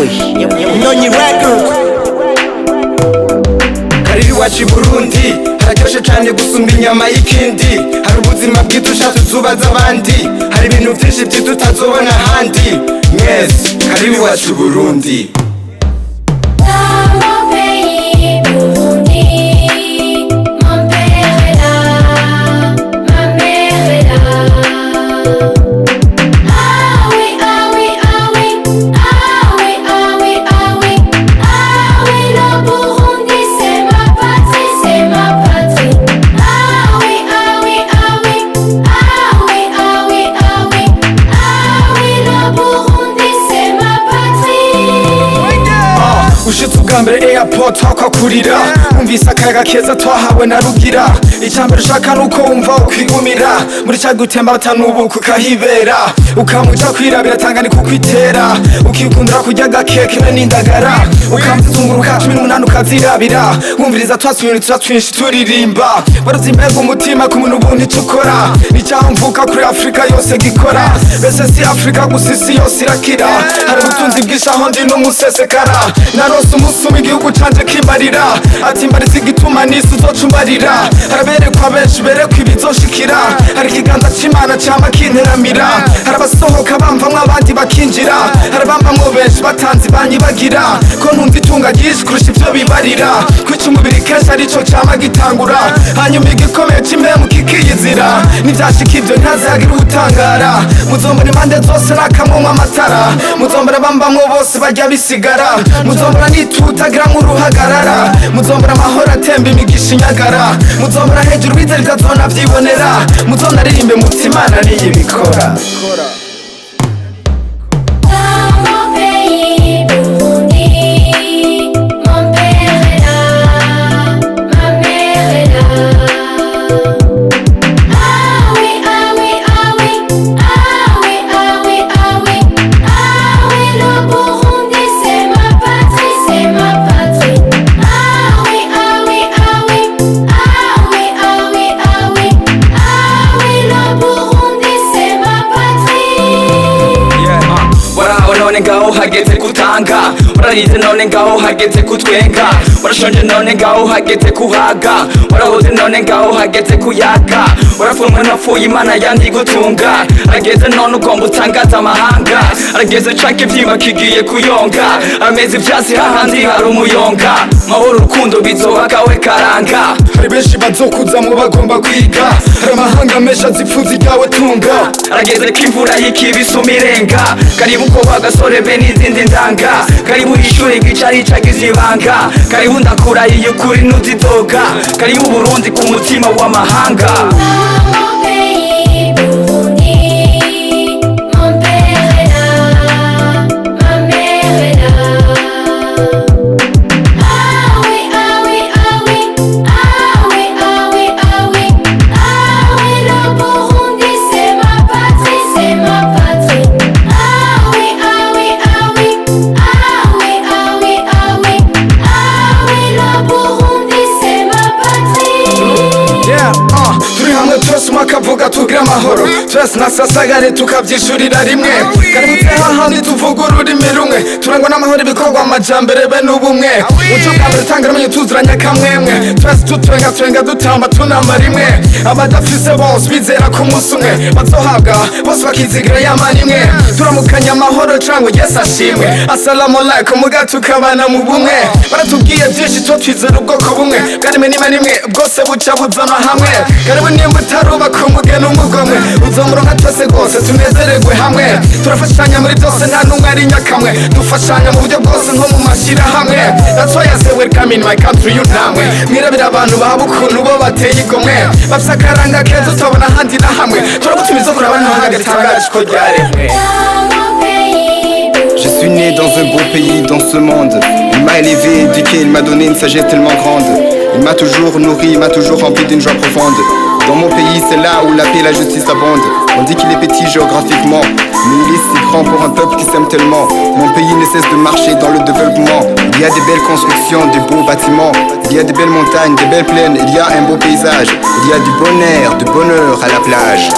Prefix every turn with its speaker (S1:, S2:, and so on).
S1: Nonyi Records.
S2: Kariri iwacu i Burundi hararyoshe cane gusumba inyama y'ikindi. Hari ubuzima bw'idushatse tubaza abandi, hari ibintu vyinshi tutazobona ahandi. Yes, kariri iwacu i Burundi. Ushitse ubwa mbere airport hakakurira, wumvise akayaga keza twahawe na Rugira. Icambere ushaka nuko wumva ukwigumira muri ca gutemba batanubu kukahibera, ukamuja kwirabira Tanganyika kukwitera, ukikundira kurya agakeke n'indagara, ukamuzunguruka 18 ukazirabira, wumviriza twasubira twinshi turirimba. Baruzimberwa umutima ku muntu ubundi tukora, nicyaho mvuka kuri Afrika yose gikora. Bese si Afrika gusa isi yose irakira, hari ubutunzi bw'ishaho ndi n'umusesekara. Narose umusuma igihugu canje kimarira, ati mbariza igituma n'isi uzocumbarira. Haraberekwa benshi berekwa ibizoshikira, hari ikiganza c'Imana cama kinteramira. Hari abasohoka bamvamwo abandi bakinjira, hari abambamwo benshi batanzi banyibagira. Ko ntumva itunga ryinshi kurusha ivyo bibarira, kwica umubiri kenshi arico cama gitangura, hanyuma igikomeye c'impemu kikiyizira. Nivyashika ivyo ntihazagira uwutangara, muzombona impande zose nakamwomwo amatara, muzombona bambamwo bose barya bisigara, muzombona nitutagira nk'uruhagarara, muzombona amahoro atemba imigisha inyagara, muzombona hejuru bize ritazona vyibonera, muzona ririmbe muti Imana niyo ibikora. None ngaho hageze kutanga, wararize none ngaho hageze kutwenga, warashonje none ngaho hageze kuhaga, warahoze none ngaho hageze kuyaga, warafumwe napfuye Imana yandi gutunga. Arageze none ugomba utangaza amahanga, arageze canke ivyima kigiye kuyonga, amezi ivyasi hahandi hari umuyonga, mahoro urukundo bizoba kawe karanga. Hari benshi bazokuza mu bagomba kwiga, hari amahanga menshi azipfuza iryawe tunga. Arageze k'imvura y'ikibisuma irenga, karibu ko bagasore be n'izindi ndanga, karibu ishure igicari cagize ibanga, karibu ndakurahiye ukuri ntuzidoga, karibu Burundi ku mutima w'amahanga. Kavuga tugira amahoro, twese nasasagare tukavyishurira rimwe. Karimutse hahandi tuvuga ururimi rumwe, turangwa n'amahoro ibikorwa amajambere be n'ubumwe. Uco bwambere tangara menye tuzuranya kamwemwe, twese tutwenga dutamba tunama rimwe. Abadafise bose bizera ku musi umwe bazohabwa, bose bakizigira y'Imana imwe. Turamukanya amahoro cangwa Yesu ashimwe, assalamu alaikum muga tukabana mu bumwe. Baratubwiye vyinshi co twizera ubwoko bumwe, bwarime n'Imana imwe bwose buca buzana hamwe. Karibu nimba utaruba kumugena umugomwe, uzomuronka twese rwose tunezeregwe hamwe. Turafashanya muri byose nta numwe ari nyakamwe, dufashanya mu buryo bwose nko mu mashirahamwe. That's why I say welcome in my country yunamwe. Mwirabira abantu baba ukuntu bo bateye igomwe, bafise akaranga keza utabona ahandi na hamwe. Turagutumiza kuraba no hagatangaje ko ryaremwe.
S3: Je suis né dans un beau pays, dans ce monde. Il m'a élevé, éduqué, il m'a donné une sagesse tellement grande. Il m'a toujours nourri, il m'a toujours rempli d'une joie profonde. Dans mon pays, c'est là où la paix et la justice abondent. On dit qu'il est petit géographiquement, mais il est si grand pour un peuple qui s'aime tellement. Mon pays ne cesse de marcher dans le développement. Il y a des belles constructions, des beaux bâtiments. Il y a des belles montagnes, des belles plaines, il y a un beau paysage. Il y a du bon air, du bonheur à la plage.